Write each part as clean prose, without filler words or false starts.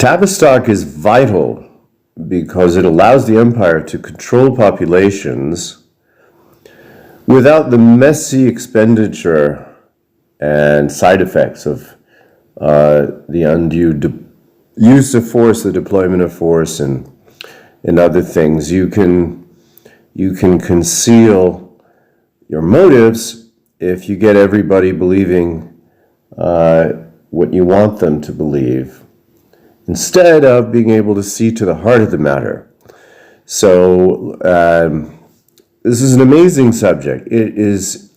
Tavistock is vital because it allows the empire to control populations without the messy expenditure and side effects of the undue use of force, the deployment of force, and other things. You can conceal your motives if you get everybody believing what you want them to believe, instead of being able to see to the heart of the matter. So this is an amazing subject. It is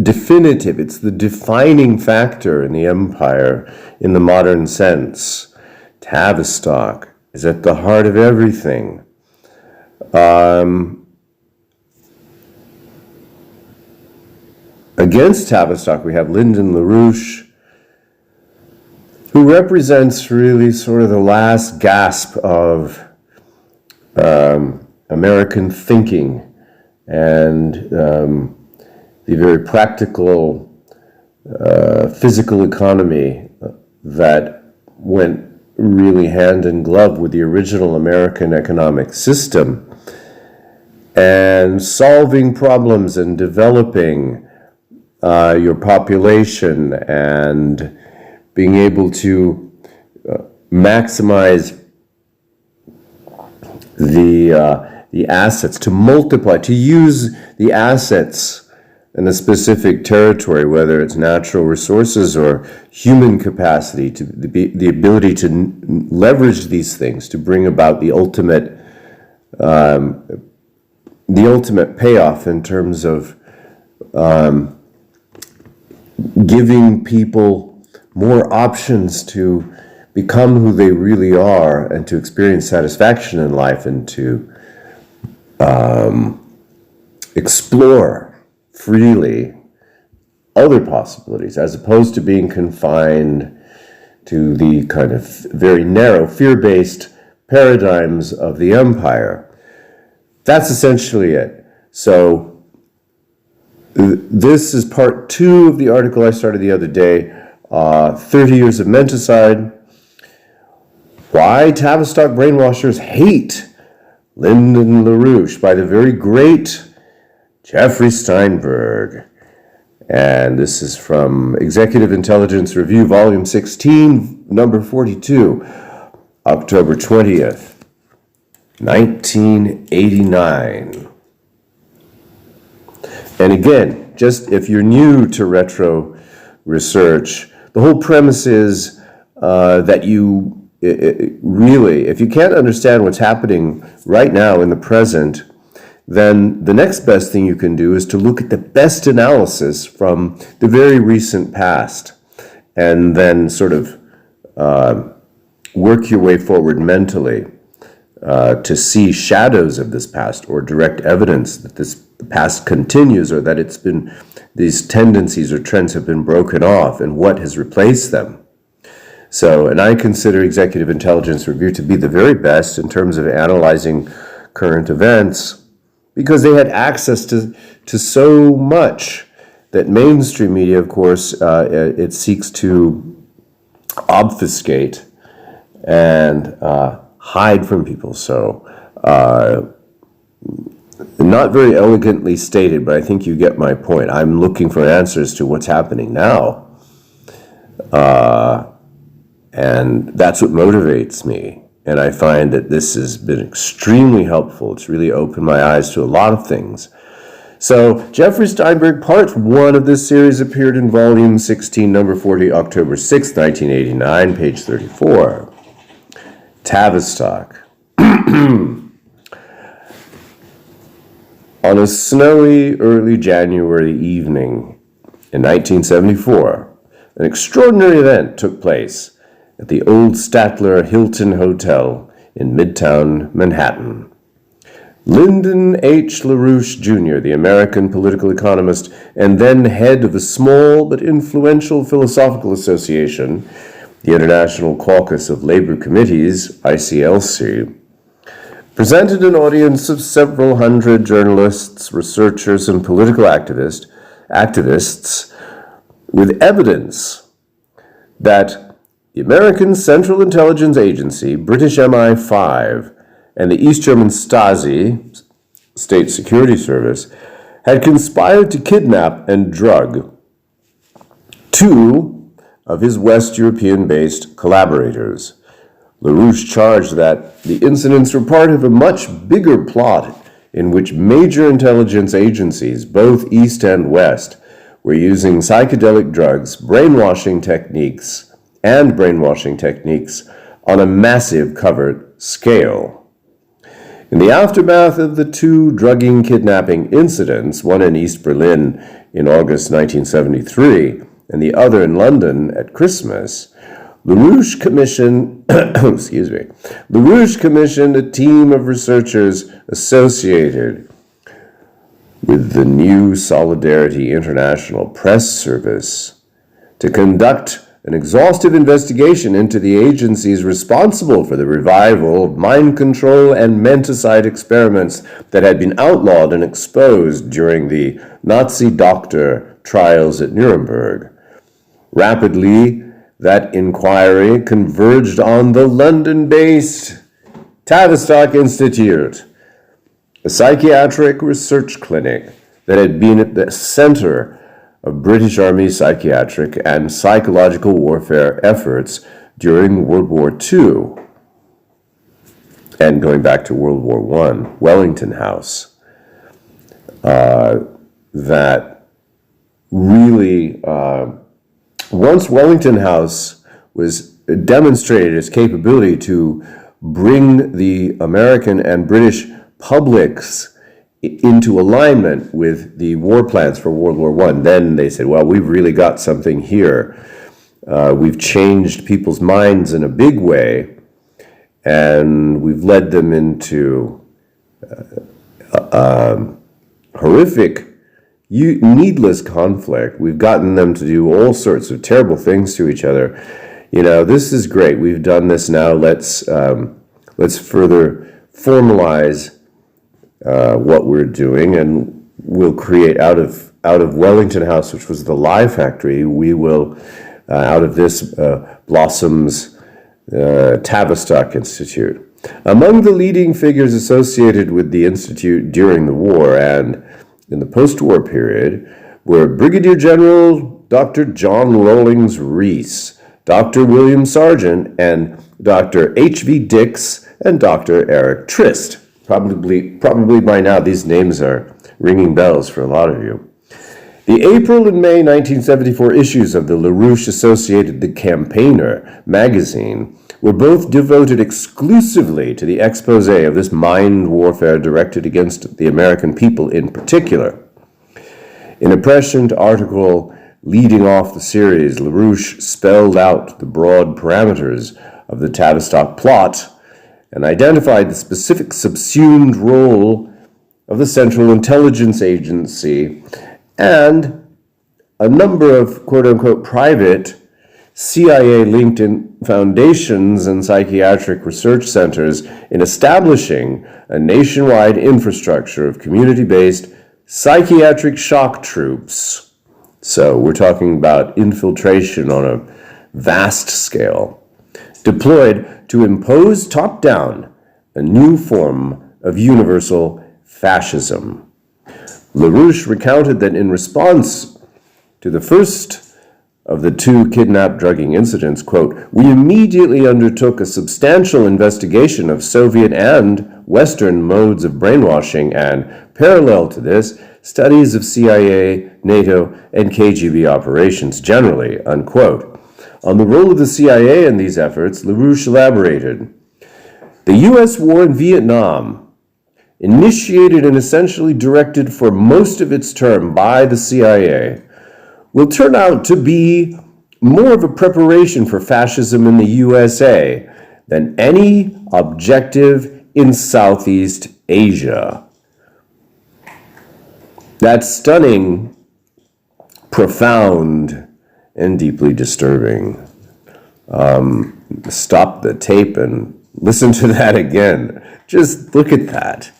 definitive. It's the defining factor in the empire in the modern sense. Tavistock is at the heart of everything. Against Tavistock, we have Lyndon LaRouche, who represents really sort of the last gasp of American thinking and the very practical physical economy that went really hand in glove with the original American economic system, and solving problems and developing your population and being able to maximize the assets, to multiply, to use the assets in a specific territory, whether it's natural resources or human capacity, to the ability to leverage these things to bring about the ultimate payoff in terms of giving people more options to become who they really are and to experience satisfaction in life and to explore freely other possibilities, as opposed to being confined to the kind of very narrow, fear-based paradigms of the empire. That's essentially it. So this is part 2 of the article I started the other day, 30 Years of Menticide, Why Tavistock Brainwashers Hate Lyndon LaRouche, by the very great Jeffrey Steinberg. And this is from Executive Intelligence Review, Volume 16, number 42, October 20th, 1989. And again, just if you're new to retro research, the whole premise is that you really, if you can't understand what's happening right now in the present, then the next best thing you can do is to look at the best analysis from the very recent past, and then sort of work your way forward mentally to see shadows of this past, or direct evidence that this past continues, or that it's been, these tendencies or trends have been broken off, and what has replaced them. So, and I consider Executive Intelligence Review to be the very best in terms of analyzing current events, because they had access to so much that mainstream media, of course, it seeks to obfuscate and hide from people. So, not very elegantly stated, but I think you get my point. I'm looking for answers to what's happening now. And that's what motivates me. And I find that this has been extremely helpful. It's really opened my eyes to a lot of things. So, Jeffrey Steinberg, part 1 of this series appeared in volume 16, number 40, October 6, 1989, page 34. Tavistock. On a snowy early January evening in 1974, an extraordinary event took place at the Old Statler Hilton Hotel in Midtown Manhattan. Lyndon H. LaRouche, Jr., the American political economist and then head of the small but influential philosophical association, the International Caucus of Labor Committees, ICLC, presented an audience of several hundred journalists, researchers, and political activists with evidence that the American Central Intelligence Agency, British MI5, and the East German Stasi, State Security Service, had conspired to kidnap and drug two of his West European-based collaborators. LaRouche charged that the incidents were part of a much bigger plot in which major intelligence agencies, both East and West, were using psychedelic drugs, brainwashing techniques on a massive covert scale. In the aftermath of the two drugging kidnapping incidents, one in East Berlin in August 1973 and the other in London at Christmas, LaRouche commissioned a team of researchers associated with the new Solidarity International Press Service to conduct an exhaustive investigation into the agencies responsible for the revival of mind control and menticide experiments that had been outlawed and exposed during the Nazi doctor trials at Nuremberg. Rapidly, that inquiry converged on the London-based Tavistock Institute, a psychiatric research clinic that had been at the center of British Army psychiatric and psychological warfare efforts during World War II and going back to World War I, Wellington House, that really, once Wellington House was demonstrated its capability to bring the American and British publics into alignment with the war plans for World War I. Then they said, well, we've really got something here. We've changed people's minds in a big way, and we've led them into horrific, needless conflict. We've gotten them to do all sorts of terrible things to each other. You know, this is great. We've done this now. Let's further formalize what we're doing, and we'll create out of Wellington House, which was the lie factory, we will out of this blossoms Tavistock Institute. Among the leading figures associated with the institute during the war and in the post-war period were Brigadier General Dr. John Rawlings Rees, Dr. William Sargent, and Dr. H.V. Dix and Dr. Eric Trist. Probably by now these names are ringing bells for a lot of you. The April and May 1974 issues of the LaRouche Associated The Campaigner magazine were both devoted exclusively to the expose of this mind warfare directed against the American people in particular. In a prescient article leading off the series, LaRouche spelled out the broad parameters of the Tavistock plot and identified the specific subsumed role of the Central Intelligence Agency and a number of quote-unquote private CIA-linked foundations and psychiatric research centers in establishing a nationwide infrastructure of community-based psychiatric shock troops. So we're talking about infiltration on a vast scale, deployed to impose top-down a new form of universal fascism. LaRouche recounted that in response to the first of the two kidnap drugging incidents, quote, we immediately undertook a substantial investigation of Soviet and Western modes of brainwashing and, parallel to this, studies of CIA, NATO, and KGB operations generally, unquote. On the role of the CIA in these efforts, LaRouche elaborated, the U.S. war in Vietnam, initiated and essentially directed for most of its term by the CIA, will turn out to be more of a preparation for fascism in the USA than any objective in Southeast Asia. That's stunning, profound, and deeply disturbing. Stop the tape and listen to that again. Just look at that.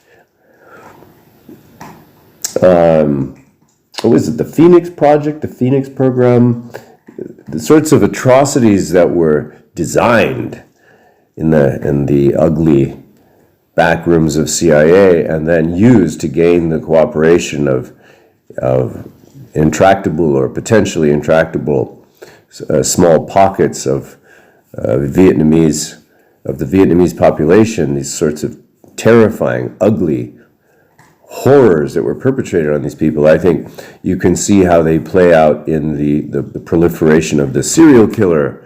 What was it? The Phoenix Project, the Phoenix Program, the sorts of atrocities that were designed in the ugly back rooms of CIA and then used to gain the cooperation of intractable or potentially intractable small pockets of the Vietnamese population, these sorts of terrifying, ugly horrors that were perpetrated on these people. I think you can see how they play out in the proliferation of the serial killer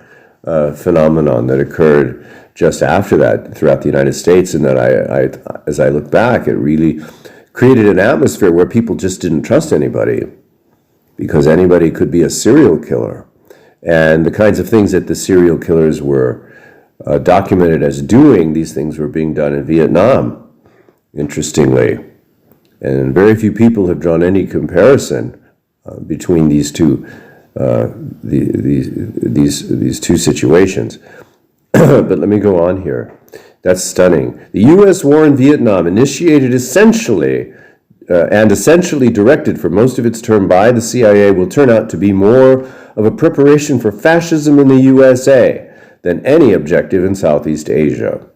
phenomenon that occurred just after that throughout the United States, and that as I look back, it really created an atmosphere where people just didn't trust anybody because anybody could be a serial killer. And the kinds of things that the serial killers were documented as doing, these things were being done in Vietnam, interestingly. And very few people have drawn any comparison between these two these two situations. But let me go on here. That's stunning. The U.S. war in Vietnam, initiated essentially directed for most of its term by the CIA, will turn out to be more of a preparation for fascism in the USA than any objective in Southeast Asia.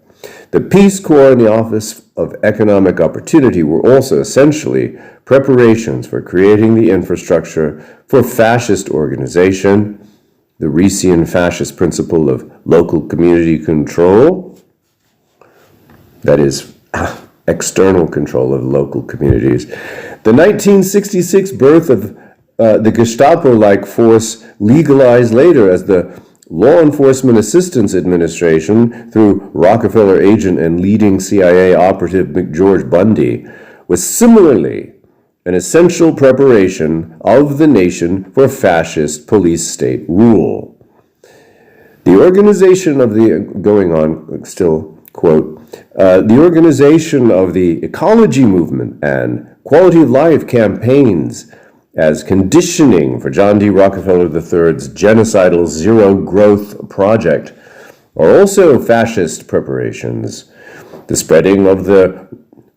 The Peace Corps and the Office of Economic Opportunity were also essentially preparations for creating the infrastructure for fascist organization, the Rician fascist principle of local community control, that is, external control of local communities. The 1966 birth of the Gestapo-like force, legalized later as the Law Enforcement Assistance Administration through Rockefeller agent and leading CIA operative McGeorge Bundy, was similarly an essential preparation of the nation for fascist police state rule. The organization of the, going on, still quote, the organization of the ecology movement and quality of life campaigns as conditioning for John D. Rockefeller III's genocidal zero-growth project are also fascist preparations. The spreading of the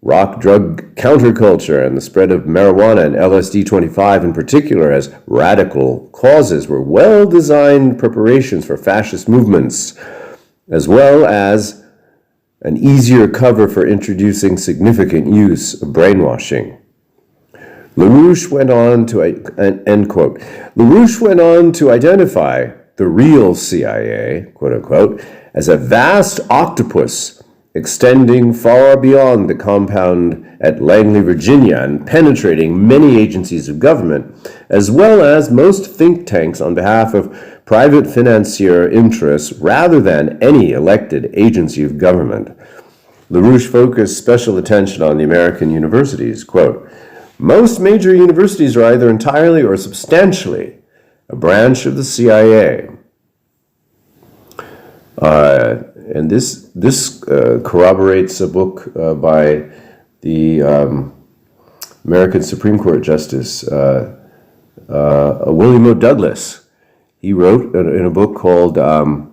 rock drug counterculture and the spread of marijuana and LSD-25 in particular as radical causes were well-designed preparations for fascist movements, as well as an easier cover for introducing significant use of brainwashing. LaRouche went on to, end quote, LaRouche went on to identify the real CIA, quote unquote, as a vast octopus extending far beyond the compound at Langley, Virginia, and penetrating many agencies of government, as well as most think tanks on behalf of private financier interests rather than any elected agency of government. LaRouche focused special attention on the American universities, quote, most major universities are either entirely or substantially a branch of the CIA. And this corroborates a book by the American Supreme Court Justice William O. Douglas. He wrote in a book called, a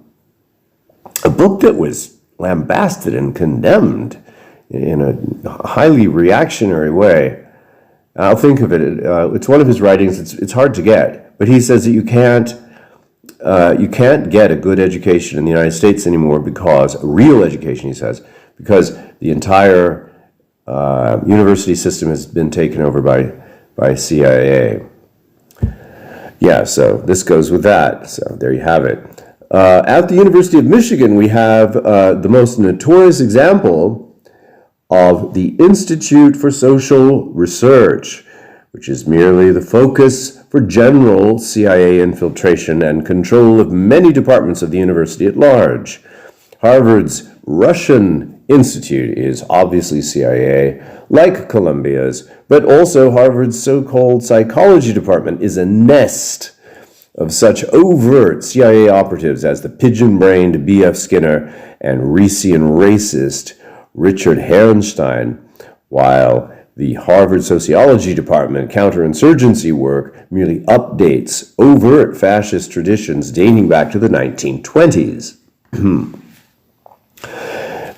book that was lambasted and condemned in a highly reactionary way. I'll think of it. It's one of his writings. It's hard to get, but he says that you can't get a good education in the United States anymore because real education, he says, because the entire university system has been taken over by CIA. Yeah, so this goes with that. So there you have it. At the University of Michigan, we have the most notorious example of the Institute for Social Research, which is merely the focus for general CIA infiltration and control of many departments of the university at large. Harvard's Russian Institute is obviously CIA, like Columbia's, but also Harvard's so-called psychology department is a nest of such overt CIA operatives as the pigeon-brained B.F. Skinner and Rician racist Richard Herrnstein, while the Harvard Sociology Department counterinsurgency work merely updates overt fascist traditions dating back to the 1920s.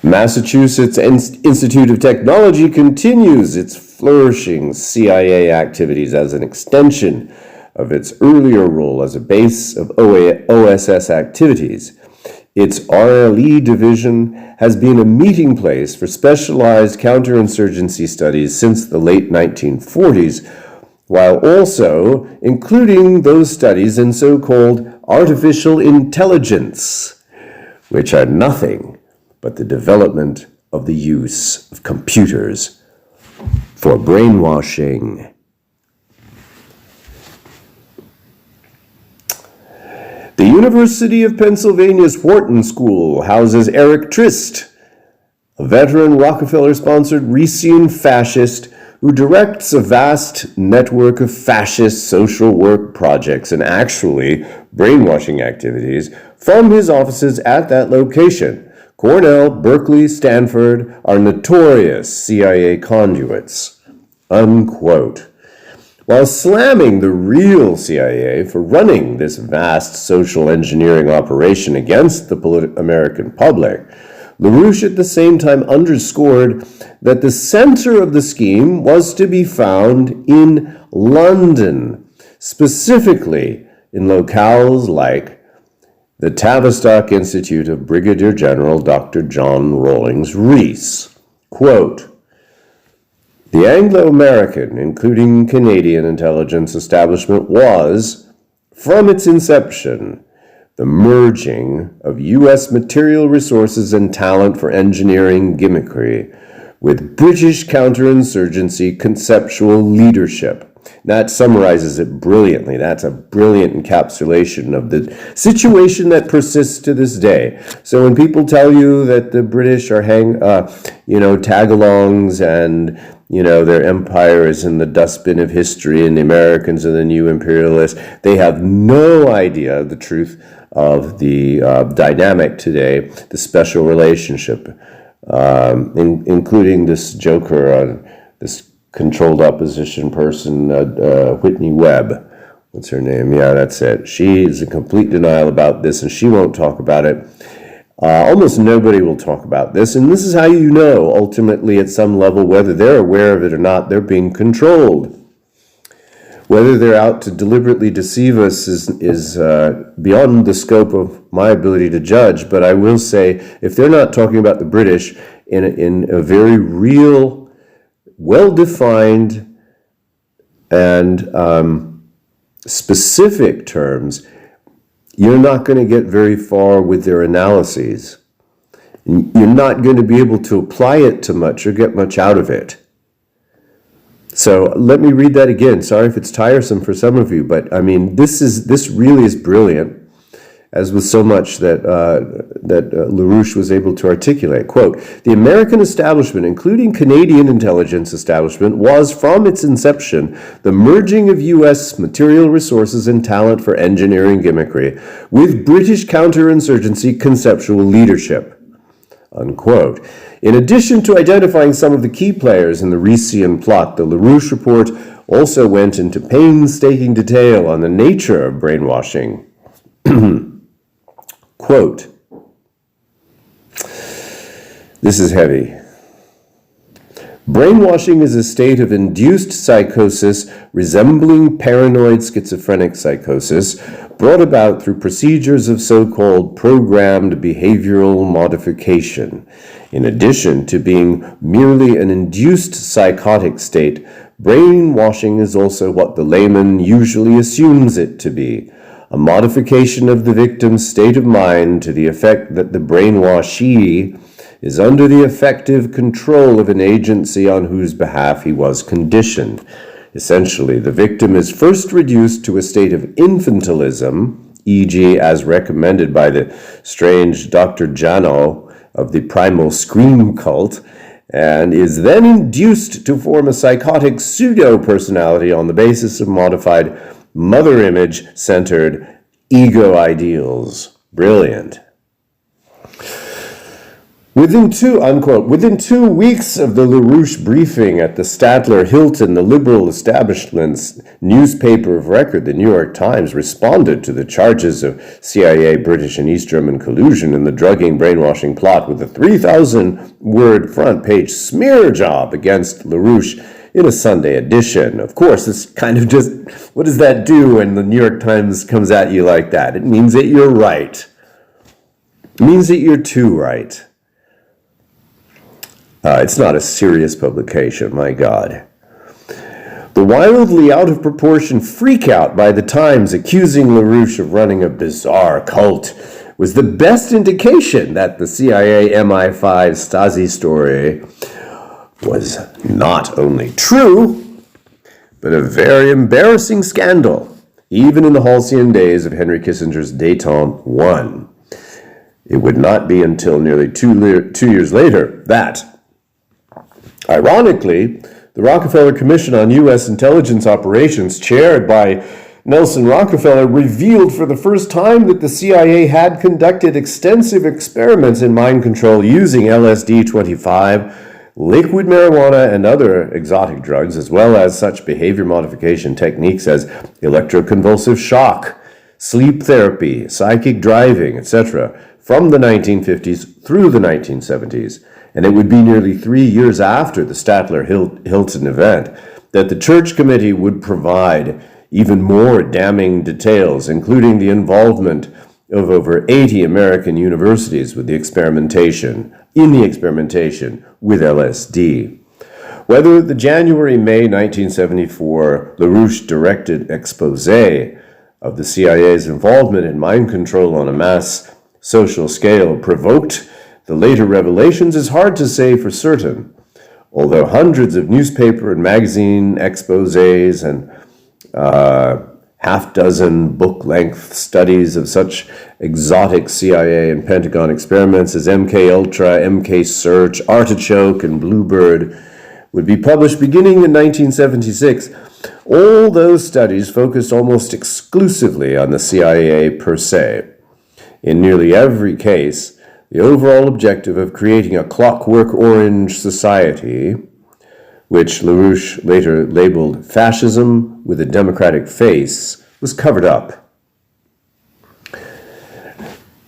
Massachusetts Institute of Technology continues its flourishing CIA activities as an extension of its earlier role as a base of OSS activities. Its RLE division has been a meeting place for specialized counterinsurgency studies since the late 1940s, while also including those studies in so-called artificial intelligence, which are nothing but the development of the use of computers for brainwashing. The University of Pennsylvania's Wharton School houses Eric Trist, a veteran Rockefeller-sponsored Rician fascist who directs a vast network of fascist social work projects and actually brainwashing activities from his offices at that location. Cornell, Berkeley, Stanford are notorious CIA conduits, unquote. While slamming the real CIA for running this vast social engineering operation against the American public, LaRouche at the same time underscored that the center of the scheme was to be found in London, specifically in locales like the Tavistock Institute of Brigadier General Dr. John Rawlings Rees. Quote, the Anglo-American, including Canadian intelligence establishment, was, from its inception, the merging of U.S. material resources and talent for engineering gimmickry with British counterinsurgency conceptual leadership. That summarizes it brilliantly. That's a brilliant encapsulation of the situation that persists to this day. So when people tell you that the British are tag-alongs and their empire is in the dustbin of history and the Americans are the new imperialists, they have no idea the truth of the dynamic today, the special relationship, including this joker, this controlled opposition person, Whitney Webb. What's her name? Yeah, that's it. She is in complete denial about this, and she won't talk about it. Almost nobody will talk about this, and this is how you know, ultimately, at some level, whether they're aware of it or not, they're being controlled. Whether they're out to deliberately deceive us is beyond the scope of my ability to judge, but I will say, if they're not talking about the British in a very real, well-defined and specific terms, you're not going to get very far with their analyses. You're not going to be able to apply it to much or get much out of it. So let me read that again. Sorry if it's tiresome for some of you, but I mean, this really is brilliant, as with so much that LaRouche was able to articulate. Quote, the American establishment, including Canadian intelligence establishment, was from its inception the merging of U.S. material resources and talent for engineering gimmickry with British counterinsurgency conceptual leadership, unquote. In addition to identifying some of the key players in the Rician plot, the LaRouche report also went into painstaking detail on the nature of brainwashing. Quote, this is heavy. Brainwashing is a state of induced psychosis resembling paranoid schizophrenic psychosis brought about through procedures of so-called programmed behavioral modification. In addition to being merely an induced psychotic state, brainwashing is also what the layman usually assumes it to be. A modification of the victim's state of mind to the effect that the brainwashee is under the effective control of an agency on whose behalf he was conditioned. Essentially, the victim is first reduced to a state of infantilism, e.g. as recommended by the strange Dr. Jano of the primal scream cult, and is then induced to form a psychotic pseudo-personality on the basis of modified mother image-centered ego ideals. Brilliant. Within 2 weeks of the LaRouche briefing at the Statler Hilton, the liberal establishment's newspaper of record, the New York Times, responded to the charges of CIA, British, and East German collusion in the drugging, brainwashing plot with a 3,000-word front-page smear job against LaRouche in a Sunday edition. Of course, it's kind of just, what does that do when the New York Times comes at you like that? It means that you're right. means that you're too right. It's not a serious publication, my God. The wildly out of proportion freakout by the Times accusing LaRouche of running a bizarre cult was the best indication that the CIA MI5 Stasi story was not only true, but a very embarrassing scandal, even in the halcyon days of Henry Kissinger's détente 1. It would not be until nearly 2 years later that, ironically, the Rockefeller Commission on U.S. Intelligence Operations, chaired by Nelson Rockefeller, revealed for the first time that the CIA had conducted extensive experiments in mind control using LSD-25, liquid marijuana, and other exotic drugs, as well as such behavior modification techniques as electroconvulsive shock, sleep therapy, psychic driving, etc., from the 1950s through the 1970s. And it would be nearly 3 years after the Statler-Hilton event that the Church Committee would provide even more damning details, including the involvement of over 80 American universities with the experimentation with LSD. Whether the January-May 1974 LaRouche directed expose of the CIA's involvement in mind control on a mass social scale provoked the later revelations is hard to say for certain, although hundreds of newspaper and magazine exposés and half-dozen book-length studies of such exotic CIA and Pentagon experiments as MK-Ultra, MK-Search, Artichoke, and Bluebird would be published beginning in 1976. All those studies focused almost exclusively on the CIA per se. In nearly every case, the overall objective of creating a clockwork orange society, which LaRouche later labeled fascism with a democratic face, was covered up.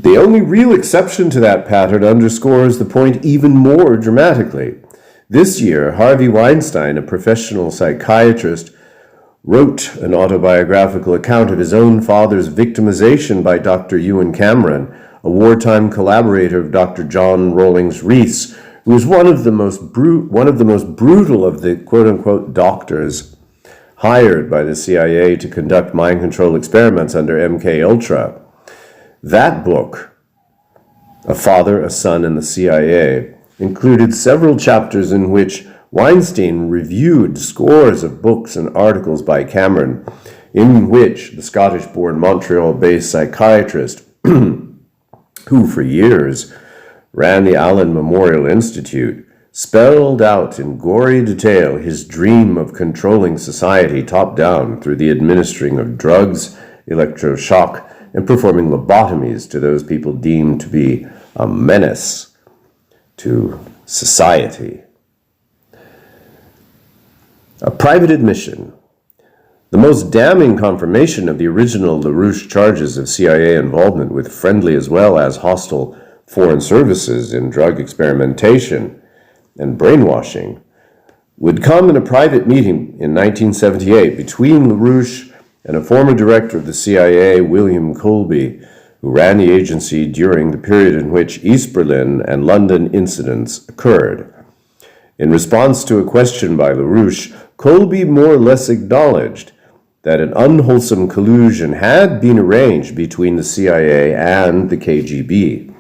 The only real exception to that pattern underscores the point even more dramatically. This year, Harvey Weinstein, a professional psychiatrist, wrote an autobiographical account of his own father's victimization by Dr. Ewan Cameron, a wartime collaborator of Dr. John Rawlings Rees, who was one of the most brutal of the quote-unquote doctors hired by the CIA to conduct mind control experiments under MK-Ultra. That book, A Father, a Son, and the CIA, included several chapters in which Weinstein reviewed scores of books and articles by Cameron, in which the Scottish-born Montreal-based psychiatrist who for years ran the Allen Memorial Institute, spelled out in gory detail his dream of controlling society top-down through the administering of drugs, electroshock, and performing lobotomies to those people deemed to be a menace to society. A private admission. The most damning confirmation of the original LaRouche charges of CIA involvement with friendly as well as hostile foreign services in drug experimentation and brainwashing would come in a private meeting in 1978 between LaRouche and a former director of the CIA, William Colby, who ran the agency during the period in which East Berlin and London incidents occurred. In response to a question by LaRouche, Colby more or less acknowledged that an unwholesome collusion had been arranged between the CIA and the KGB.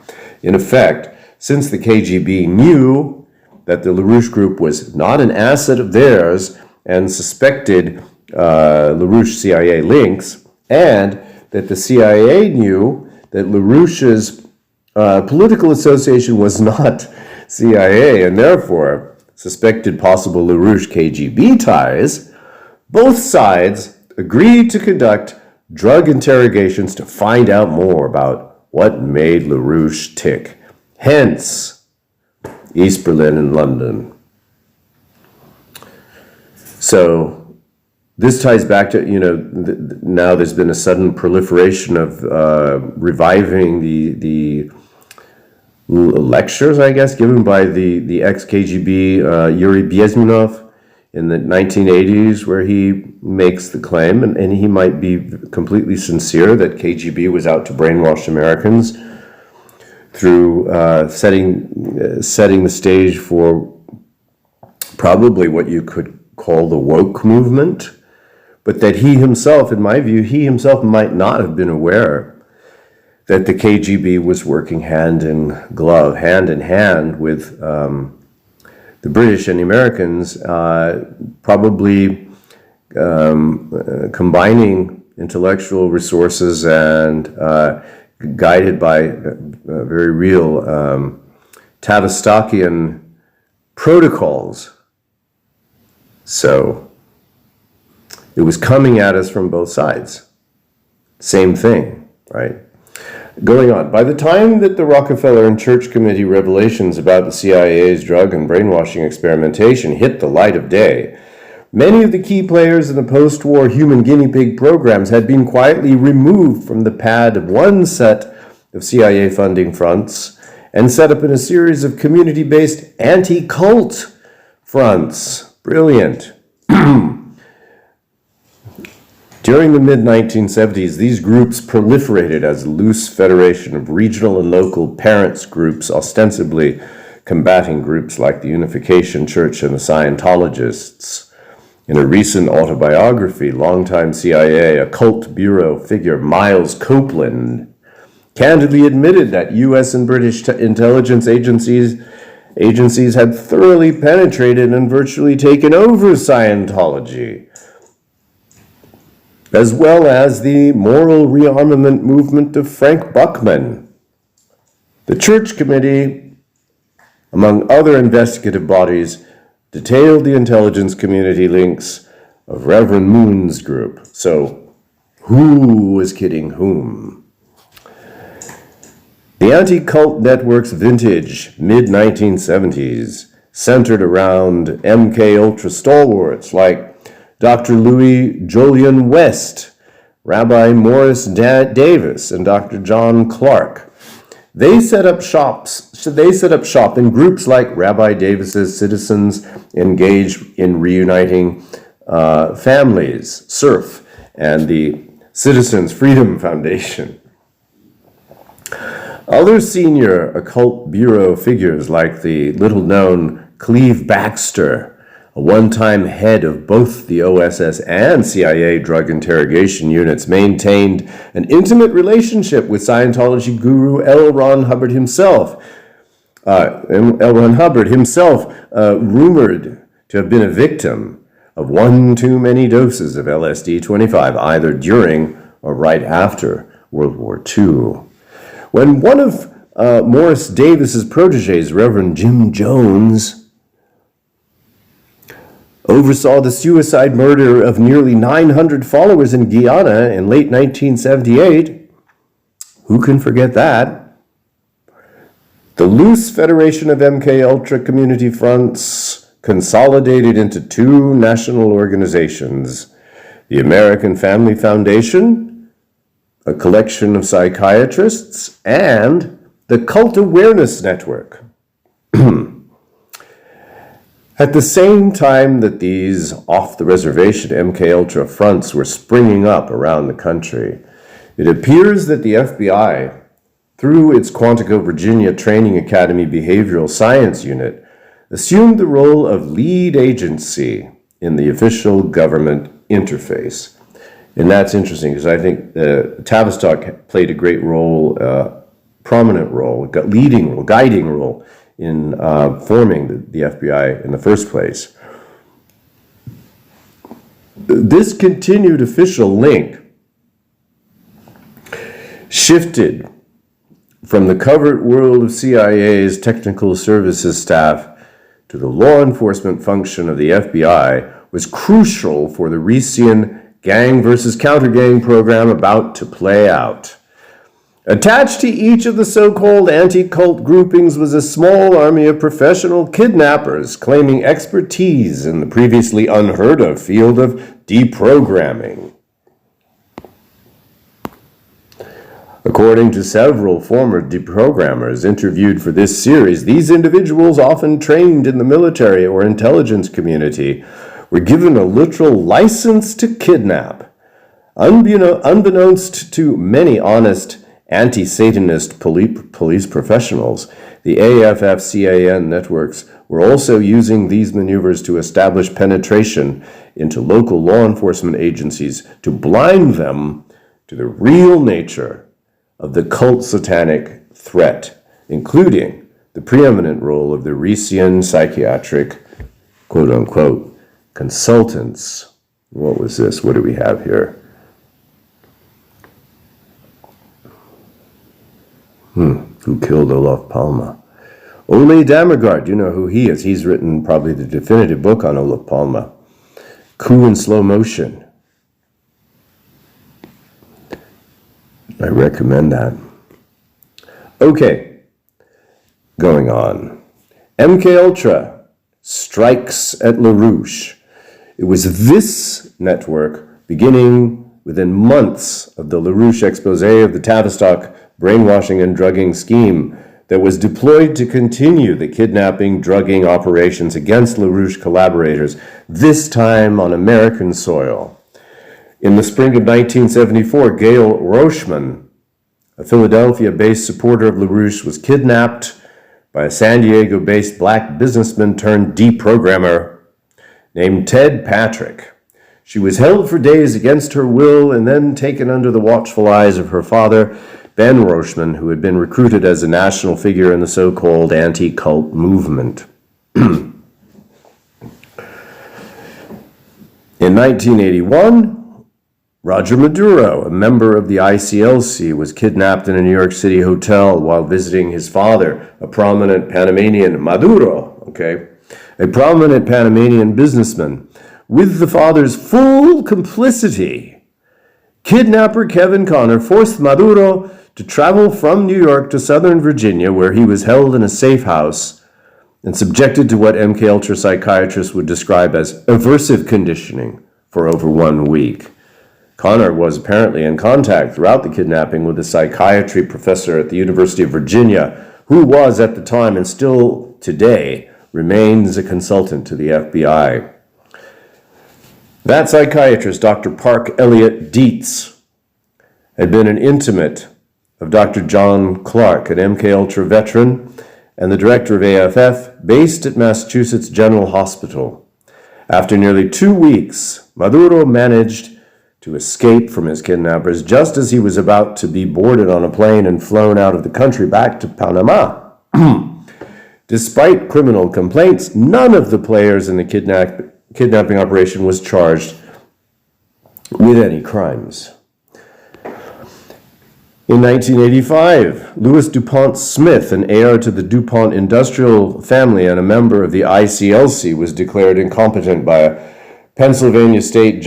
In effect, since the KGB knew that the LaRouche group was not an asset of theirs and suspected LaRouche CIA links, and that the CIA knew that LaRouche's political association was not CIA and therefore suspected possible LaRouche KGB ties, both sides agreed to conduct drug interrogations to find out more about what made LaRouche tick. Hence, East Berlin and London. So this ties back to, now there's been a sudden proliferation of reviving the lectures, I guess, given by the ex-KGB Yuri Bezmenov in the 1980s, where he makes the claim, and he might be completely sincere, that KGB was out to brainwash Americans through setting the stage for probably what you could call the woke movement, but that he himself, in my view, he himself might not have been aware that the KGB was working hand in hand with the British and the Americans, probably combining intellectual resources and guided by very real Tavistockian protocols. So it was coming at us from both sides. Same thing, right? Going on. By the time that the Rockefeller and Church Committee revelations about the CIA's drug and brainwashing experimentation hit the light of day, many of the key players in the post-war human guinea pig programs had been quietly removed from the pad of one set of CIA funding fronts and set up in a series of community-based anti-cult fronts. Brilliant. During the mid-1970s, these groups proliferated as a loose federation of regional and local parents groups, ostensibly combating groups like the Unification Church and the Scientologists. In a recent autobiography, longtime CIA occult bureau figure Miles Copeland candidly admitted that U.S. and British intelligence agencies had thoroughly penetrated and virtually taken over Scientology, as well as the moral rearmament movement of Frank Buckman. The Church Committee, among other investigative bodies, detailed the intelligence community links of Reverend Moon's group. So, who was kidding whom? The anti-cult network's vintage, mid-1970s, centered around MK-Ultra stalwarts like Dr. Louis Jolyon West, Rabbi Morris Davis, and Dr. John Clark. They set up shop in groups like Rabbi Davis's Citizens Engaged in Reuniting Families, CERF, and the Citizens Freedom Foundation. Other senior occult bureau figures like the little-known Cleve Baxter, a one-time head of both the OSS and CIA drug interrogation units, maintained an intimate relationship with Scientology guru L. Ron Hubbard himself. Rumored to have been a victim of one too many doses of LSD-25, either during or right after World War II. When one of Morris Davis's protégés, Reverend Jim Jones, oversaw the suicide murder of nearly 900 followers in Guyana in late 1978, who can forget that? The loose federation of MK-Ultra community fronts consolidated into two national organizations, the American Family Foundation, a collection of psychiatrists, and the Cult Awareness Network. At the same time that these off-the-reservation MK-Ultra fronts were springing up around the country, it appears that the FBI, through its Quantico, Virginia Training Academy Behavioral Science Unit, assumed the role of lead agency in the official government interface. And that's interesting because I think Tavistock played a great role, prominent role, leading role, guiding role in forming the FBI in the first place. This continued official link shifted from the covert world of CIA's technical services staff to the law enforcement function of the FBI was crucial for the Recian gang versus counter-gang program about to play out. Attached to each of the so-called anti-cult groupings was a small army of professional kidnappers claiming expertise in the previously unheard-of field of deprogramming. According to several former deprogrammers interviewed for this series, these individuals, often trained in the military or intelligence community, were given a literal license to kidnap. Unbeknownst to many honest anti-Satanist police professionals, the AFF-CAN networks were also using these maneuvers to establish penetration into local law enforcement agencies to blind them to the real nature of the cult satanic threat, including the preeminent role of the Rician psychiatric, quote-unquote, consultants. What was this? What do we have here? Who killed Olof Palme? Ole Dammegard, you know who he is. He's written probably the definitive book on Olof Palme. Coup in Slow Motion. I recommend that. Okay, going on. MK Ultra strikes at LaRouche. It was this network, beginning within months of the LaRouche expose of the Tavistock brainwashing and drugging scheme, that was deployed to continue the kidnapping, drugging operations against LaRouche collaborators, this time on American soil. In the spring of 1974, Gail Rochman, a Philadelphia-based supporter of LaRouche, was kidnapped by a San Diego-based black businessman turned deprogrammer named Ted Patrick. She was held for days against her will and then taken under the watchful eyes of her father, Ben Rochman, who had been recruited as a national figure in the so-called anti-cult movement. In 1981, Roger Maduro, a member of the ICLC, was kidnapped in a New York City hotel while visiting his father, a prominent Panamanian, Maduro, a prominent Panamanian businessman. With the father's full complicity, kidnapper Kevin Connor forced Maduro to travel from New York to Southern Virginia, where he was held in a safe house and subjected to what MK Ultra psychiatrists would describe as aversive conditioning for over 1 week. Connor was apparently in contact throughout the kidnapping with a psychiatry professor at the University of Virginia, who was at the time and still today remains a consultant to the FBI. That psychiatrist, Dr. Park Elliott Dietz, had been an intimate of Dr. John Clark, an MK Ultra veteran and the director of AFF, based at Massachusetts General Hospital. After nearly 2 weeks, Maduro managed to escape from his kidnappers just as he was about to be boarded on a plane and flown out of the country back to Panama. Despite criminal complaints, none of the players in the kidnapping operation was charged with any crimes. In 1985, Louis DuPont Smith, an heir to the DuPont industrial family and a member of the ICLC, was declared incompetent by a Pennsylvania state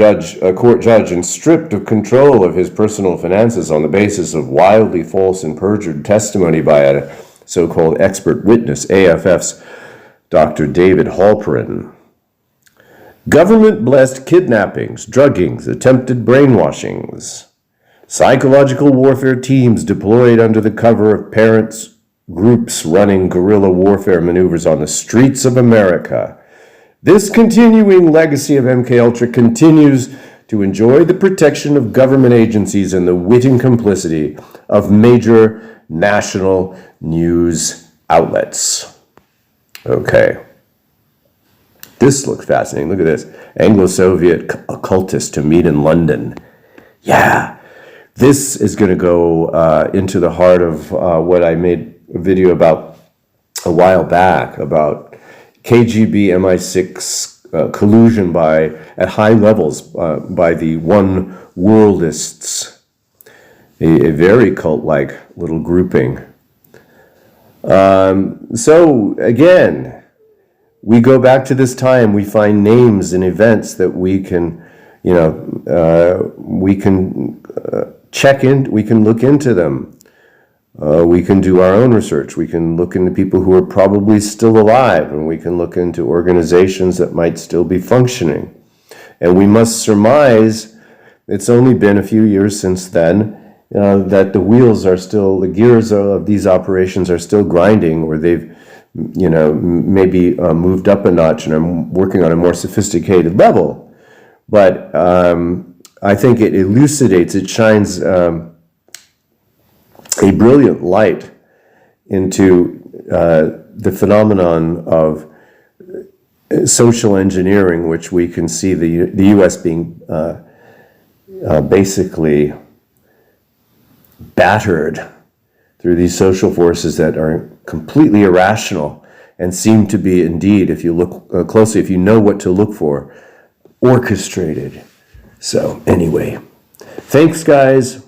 court judge and stripped of control of his personal finances on the basis of wildly false and perjured testimony by a so-called expert witness, AFF's Dr. David Halperin. Government-blessed kidnappings, druggings, attempted brainwashings, psychological warfare teams deployed under the cover of parents' groups running guerrilla warfare maneuvers on the streets of America. This continuing legacy of MK Ultra continues to enjoy the protection of government agencies and the witting complicity of major national news outlets. Okay. This looks fascinating. Look at this. Anglo-Soviet occultist to meet in London. Yeah. This is going to go into the heart of what I made a video about a while back, about KGB MI6 collusion at high levels by the One Worldists, a very cult-like little grouping. So again, we go back to this time, we find names and events that we can, check in, we can look into them. We can do our own research. We can look into people who are probably still alive, and we can look into organizations that might still be functioning. And we must surmise, it's only been a few years since then, that the gears of these operations are still grinding, or they've, maybe moved up a notch and are working on a more sophisticated level. But I think it elucidates, it shines a brilliant light into the phenomenon of social engineering, which we can see the U.S. being basically battered through these social forces that are completely irrational and seem to be, indeed, if you look closely, if you know what to look for, orchestrated. So anyway, thanks, guys.